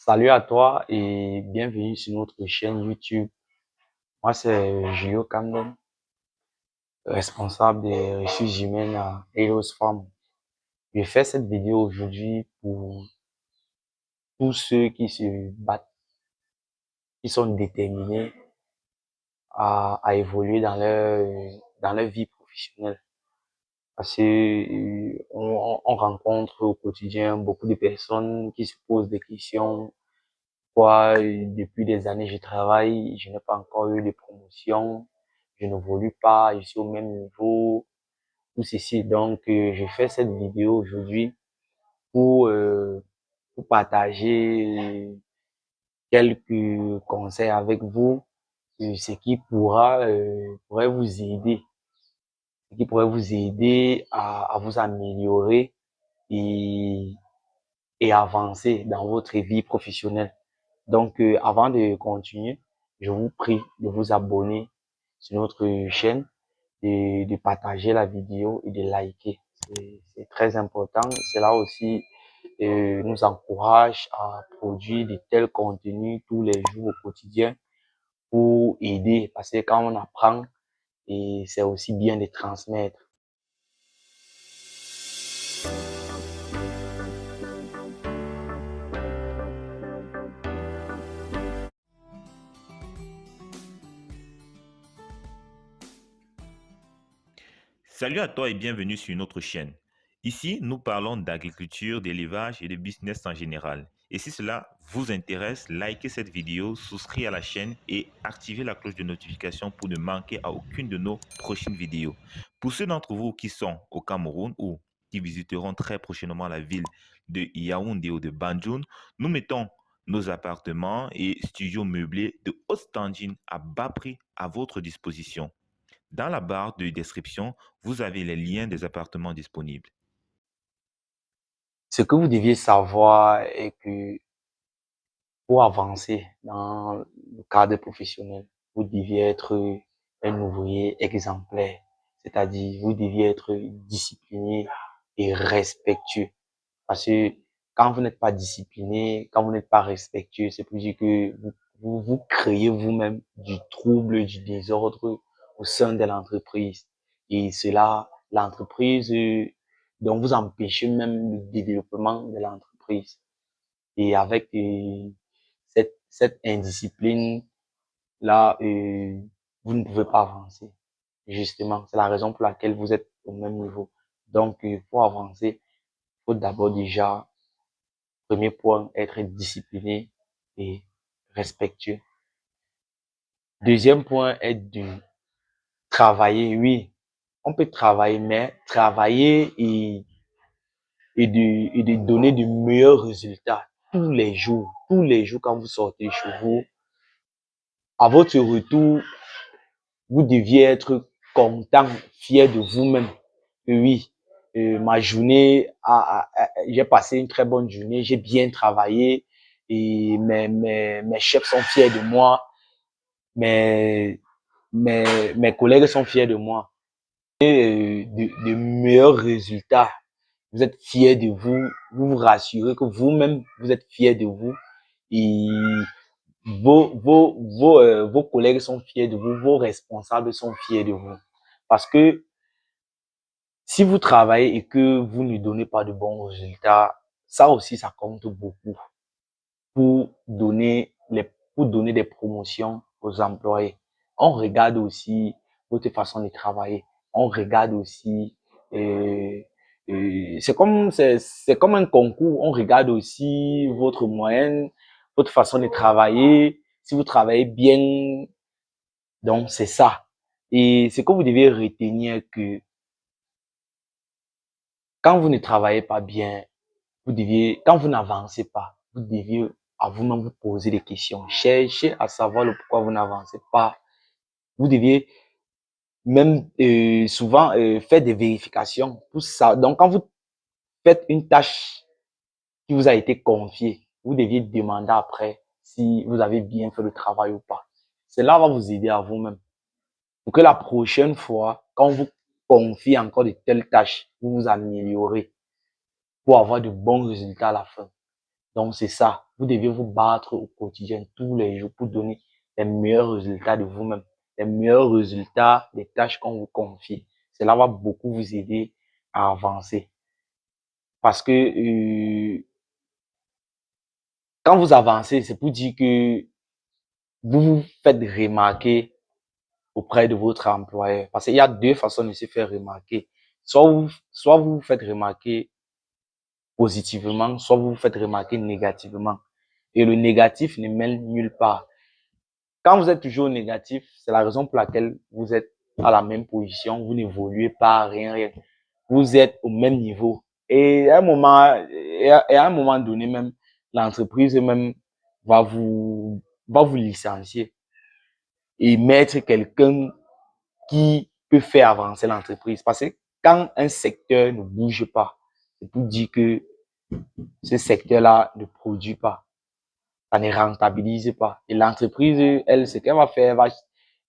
Salut à toi et bienvenue sur notre chaîne YouTube. Moi, c'est Julio Camden, responsable des ressources humaines à Helios Farm. Je fais cette vidéo aujourd'hui pour tous ceux qui se battent, qui sont déterminés à évoluer dans leur vie professionnelle. Parce que on rencontre au quotidien beaucoup de personnes qui se posent des questions. Pourquoi, depuis des années, je travaille, je n'ai pas encore eu de promotion, je n'évolue pas, je suis au même niveau, tout ceci. Donc, je fais cette vidéo aujourd'hui pour, euh, pour partager quelques conseils avec vous, ce qui pourrait vous aider, ce qui pourrait vous aider à vous améliorer et, et avancer dans votre vie professionnelle. Donc, avant de continuer, je vous prie de vous abonner sur notre chaîne, de partager la vidéo et de liker. C'est très important. Cela aussi nous encourage à produire de tels contenus tous les jours au quotidien pour aider. Parce que quand on apprend, et c'est aussi bien de transmettre. Salut à toi et bienvenue sur notre chaîne. Ici, nous parlons d'agriculture, d'élevage et de business en général. Et si cela vous intéresse, likez cette vidéo, souscrivez à la chaîne et activez la cloche de notification pour ne manquer à aucune de nos prochaines vidéos. Pour ceux d'entre vous qui sont au Cameroun ou qui visiteront très prochainement la ville de Yaoundé ou de Banjul, nous mettons nos appartements et studios meublés de haute standing à bas prix à votre disposition. Dans la barre de description, vous avez les liens des appartements disponibles. Ce que vous deviez savoir est que pour avancer dans le cadre professionnel, vous deviez être un ouvrier exemplaire, c'est-à-dire vous deviez être discipliné et respectueux. Parce que quand vous n'êtes pas discipliné, quand vous n'êtes pas respectueux, c'est pour dire que vous créez vous-même du trouble, du désordre au sein de l'entreprise. Et cela, l'entreprise, donc vous empêchez même le développement de l'entreprise. Et avec cette indiscipline-là, vous ne pouvez pas avancer. Justement, c'est la raison pour laquelle vous êtes au même niveau. Donc, pour avancer, il faut d'abord déjà, premier point, être discipliné et respectueux. Deuxième point est de travailler. Oui, on peut travailler, mais travailler et de donner de meilleurs résultats tous les jours quand vous sortez chez vous. À votre retour, vous deviez être content, fier de vous-même. Oui, ma journée, j'ai passé une très bonne journée, j'ai bien travaillé et mes chefs sont fiers de moi, mes, mes collègues sont fiers de moi. Et de meilleurs résultats, vous êtes fiers de vous, vous vous rassurez que vous-même, vous êtes fiers de vous et vos collègues sont fiers de vous, vos responsables sont fiers de vous. Parce que si vous travaillez et que vous ne donnez pas de bons résultats, ça aussi, ça compte beaucoup pour pour donner des promotions aux employés. On regarde aussi votre façon de travailler. On regarde aussi, euh, c'est comme un concours. On regarde aussi votre moyenne, votre façon de travailler. Si vous travaillez bien, donc c'est ça. Et ce que vous devez retenir que quand vous ne travaillez pas bien, quand vous n'avancez pas, vous deviez à vous-même vous poser des questions. Cherchez à savoir le pourquoi vous n'avancez pas. Vous deviez même souvent faire des vérifications pour ça. Donc, quand vous faites une tâche qui vous a été confiée, vous deviez demander après si vous avez bien fait le travail ou pas. Cela va vous aider à vous-même. Pour que la prochaine fois, quand on vous confie encore de telles tâches, vous vous améliorez pour avoir de bons résultats à la fin. Donc, c'est ça. Vous devez vous battre au quotidien, tous les jours, pour donner les meilleurs résultats de vous-même, les meilleurs résultats des tâches qu'on vous confie. Cela va beaucoup vous aider à avancer. Parce que quand vous avancez, c'est pour dire que vous vous faites remarquer auprès de votre employeur. Parce qu'il y a deux façons de se faire remarquer. Soit vous vous faites remarquer positivement, soit vous vous faites remarquer négativement. Et le négatif ne mène nulle part. Quand vous êtes toujours négatif, c'est la raison pour laquelle vous êtes à la même position, vous n'évoluez pas, rien. Vous êtes au même niveau. Et à un moment donné même, l'entreprise même va vous, va vous licencier et mettre quelqu'un qui peut faire avancer l'entreprise. Parce que quand un secteur ne bouge pas, c'est pour dire que ce secteur-là ne produit pas, ça ne rentabilise pas. Et l'entreprise, elle, ce qu'elle va faire,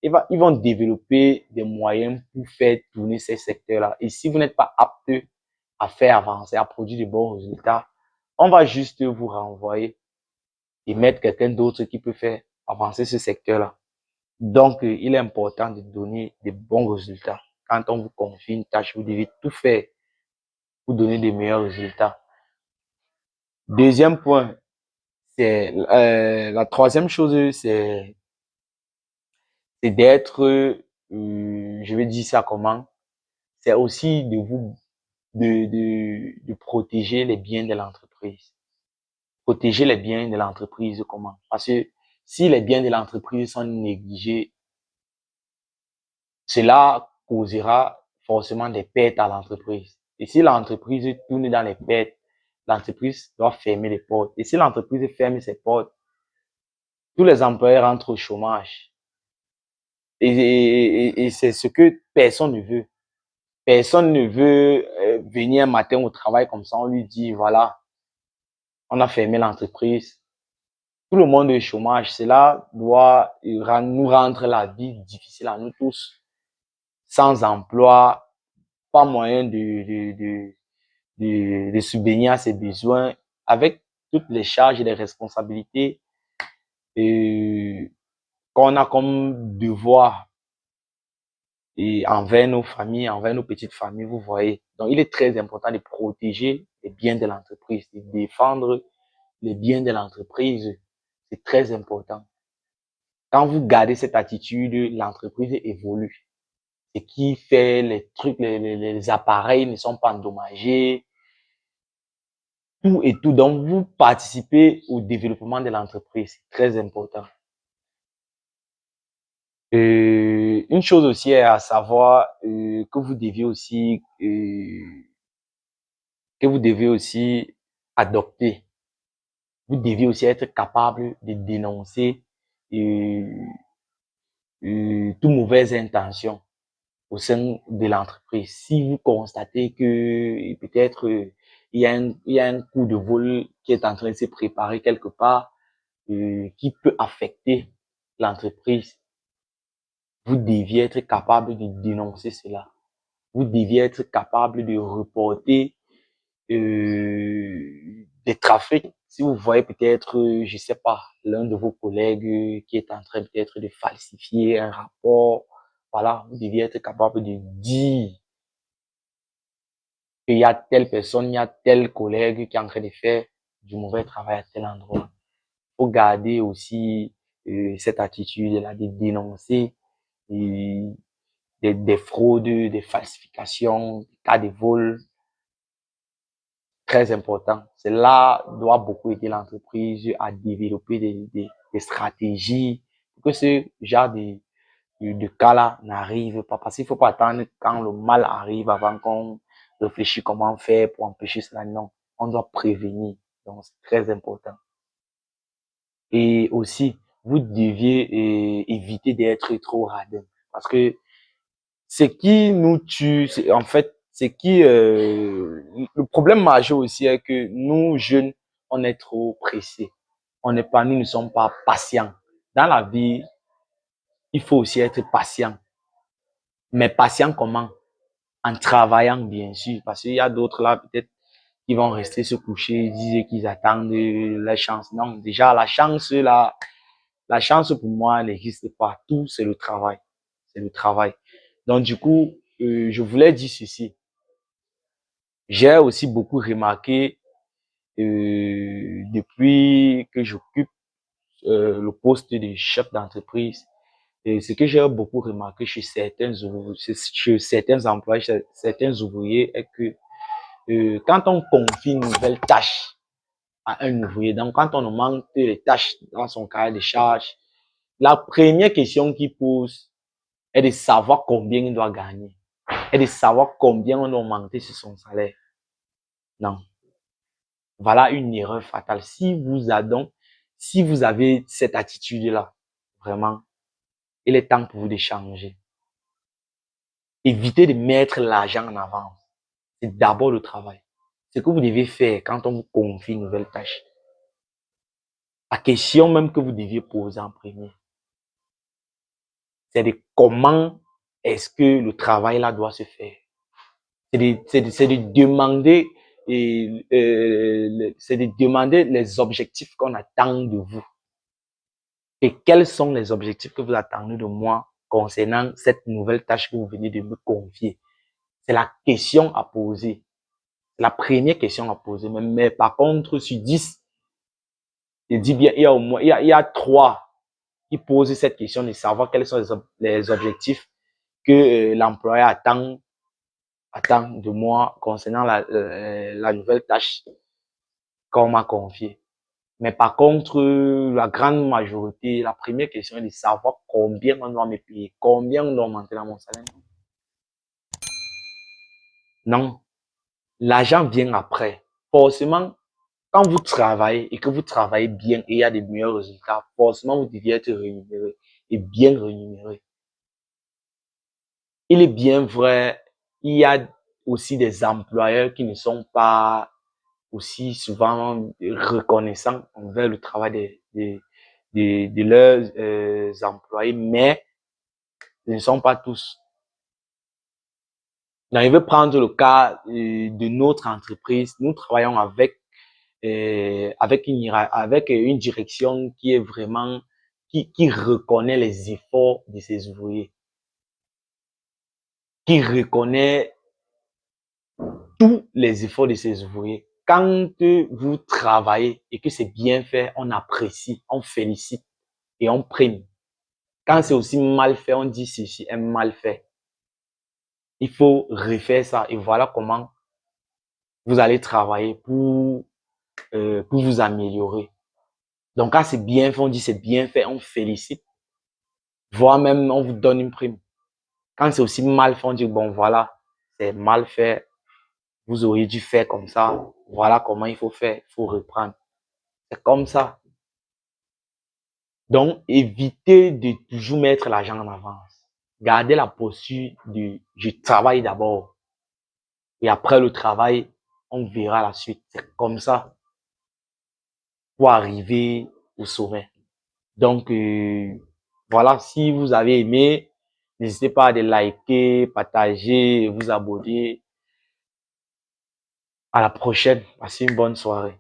ils vont développer des moyens pour faire tourner ces secteurs-là. Et si vous n'êtes pas apte à faire avancer, à produire de bons résultats, on va juste vous renvoyer et mettre quelqu'un d'autre qui peut faire avancer ce secteur-là. Donc, il est important de donner de bons résultats. Quand on vous confie une tâche, vous devez tout faire pour donner de meilleurs résultats. Deuxième point, c'est la troisième chose, c'est d'être, je vais dire ça comment, c'est aussi de vous de protéger les biens de l'entreprise. Protéger les biens de l'entreprise comment? Parce que si les biens de l'entreprise sont négligés, cela causera forcément des pertes à l'entreprise. Et si l'entreprise tourne dans les pertes, l'entreprise doit fermer les portes. Et si l'entreprise ferme ses portes, tous les employés rentrent au chômage. Et c'est ce que personne ne veut. Personne ne veut venir un matin au travail comme ça, on lui dit, voilà, on a fermé l'entreprise. Tout le monde est au chômage. Cela doit nous rendre la vie difficile à nous tous. Sans emploi, pas moyen de subvenir à ses besoins, avec toutes les charges et les responsabilités qu'on a comme devoir et envers nos familles, envers nos petites familles, vous voyez. Donc, il est très important de protéger les biens de l'entreprise, de défendre les biens de l'entreprise. C'est très important. Quand vous gardez cette attitude, l'entreprise évolue. Ce qui fait les trucs, les appareils ne sont pas endommagés, tout et tout. Donc, vous participez au développement de l'entreprise. C'est très important. Une chose aussi est à savoir que vous devez aussi adopter. Vous devez aussi être capable de dénoncer euh, toute mauvaise intention au sein de l'entreprise. Si vous constatez que peut-être il y a un coup de vol qui est en train de se préparer quelque part, qui peut affecter l'entreprise, vous deviez être capable de dénoncer cela. Vous deviez être capable de reporter des trafics. Si vous voyez peut-être, je sais pas, l'un de vos collègues qui est en train peut-être de falsifier un rapport, voilà, vous deviez être capable de dire qu'il y a telle personne, il y a tel collègue qui est en train de faire du mauvais travail à tel endroit. Il faut garder aussi cette attitude-là de dénoncer des fraudes, des falsifications, des cas de vol, très important. Cela doit beaucoup aider l'entreprise à développer des stratégies pour que ce genre de cas-là n'arrive pas. Parce qu'il ne faut pas attendre quand le mal arrive avant qu'on réfléchisse comment faire pour empêcher cela. Non, on doit prévenir. Donc, c'est très important. Et aussi, vous deviez éviter d'être trop radin. Parce que ce qui nous tue, c'est en fait, le problème majeur aussi est que nous, jeunes, on est trop pressés. Nous ne sommes pas patients. Dans la vie, il faut aussi être patient. Mais patient comment? En travaillant, bien sûr. Parce qu'il y a d'autres là, peut-être, qui vont rester se coucher, dire qu'ils attendent la chance. Non, déjà, la chance, là, la chance pour moi n'existe pas. Tout, c'est le travail. C'est le travail. Donc, du coup, je voulais dire ceci. J'ai aussi beaucoup remarqué depuis que j'occupe le poste de chef d'entreprise, et ce que j'ai beaucoup remarqué chez certains employés, chez certains ouvriers, est que quand on confie une nouvelle tâche à un ouvrier, donc quand on augmente les tâches dans son cahier de charges, la première question qu'il pose est de savoir combien il doit gagner, est de savoir combien on doit augmenter sur son salaire. Non. Voilà une erreur fatale. Si vous avez cette attitude-là, vraiment, il est temps pour vous de changer. Évitez de mettre l'argent en avance. C'est d'abord le travail. Ce que vous devez faire quand on vous confie une nouvelle tâche. La question même que vous deviez poser en premier, c'est de comment est-ce que le travail là doit se faire. C'est de demander c'est de demander les objectifs qu'on attend de vous. Et quels sont les objectifs que vous attendez de moi concernant cette nouvelle tâche que vous venez de me confier? C'est la question à poser. C'est la première question à poser. Mais par contre, sur 10, je dis bien, il y a au moins, il y a 3 qui posent cette question de savoir quels sont les objectifs que l'employeur attend de moi concernant la nouvelle tâche qu'on m'a confiée. Mais par contre, la grande majorité, la première question est de savoir combien on doit me payer, combien on doit augmenter dans mon salaire. Non, l'argent vient après. Forcément, quand vous travaillez et que vous travaillez bien et il y a des meilleurs résultats, forcément, vous deviez être rémunéré et bien rémunéré. Il est bien vrai, il y a aussi des employeurs qui ne sont pas aussi souvent reconnaissants envers le travail de leurs employés, mais ce ne sont pas tous. Donc, je vais prendre le cas de notre entreprise. Nous travaillons avec une direction qui est vraiment, qui reconnaît les efforts de ses ouvriers, qui reconnaît tous les efforts de ses ouvriers. Quand vous travaillez et que c'est bien fait, on apprécie, on félicite et on prime. Quand c'est aussi mal fait, on dit ceci est mal fait. Il faut refaire ça et voilà comment vous allez travailler pour vous améliorer. Donc quand c'est bien fait, on dit c'est bien fait, on félicite, voire même on vous donne une prime. Quand c'est aussi mal fait, on dit bon voilà, c'est mal fait, vous auriez dû faire comme ça, voilà comment il faut faire, il faut reprendre. C'est comme ça. Donc évitez de toujours mettre l'argent en avance. Gardez la posture de je travaille d'abord et après le travail, on verra la suite. C'est comme ça pour arriver au sommet. Donc, voilà, si vous avez aimé, n'hésitez pas à liker, partager, vous abonner. À la prochaine. Passez une bonne soirée.